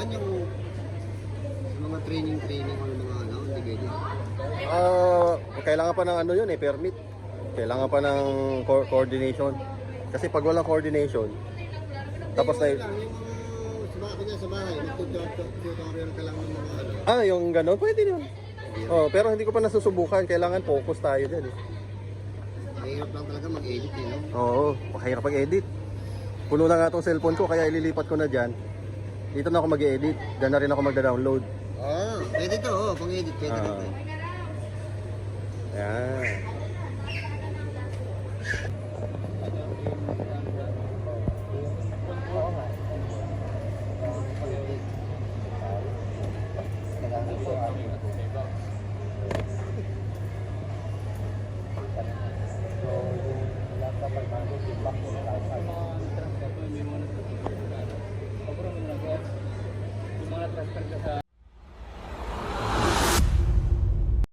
naman yung mga training o mga ano, hindi pwede. Kailangan pa ng ano yun eh, permit. Kailangan pa ng coordination. Kasi pag walang coordination, tapos na lang, yung mga sa bahay, tutorial ka lang ng mga ano. yung gano'n, pwede yun. Oh, pero hindi ko pa nasusubukan. Kailangan focus tayo dyan eh. Mahirap lang talaga mag-edit eh, no? Oo, mahirap pag-edit. Puno na nga itong cellphone ko, kaya ililipat ko na dyan. Dito na ako mag-edit. Dyan na rin ako magda-download. Pwede to, pang-edit, pwede to. Yan. Yung mga transfer ka sa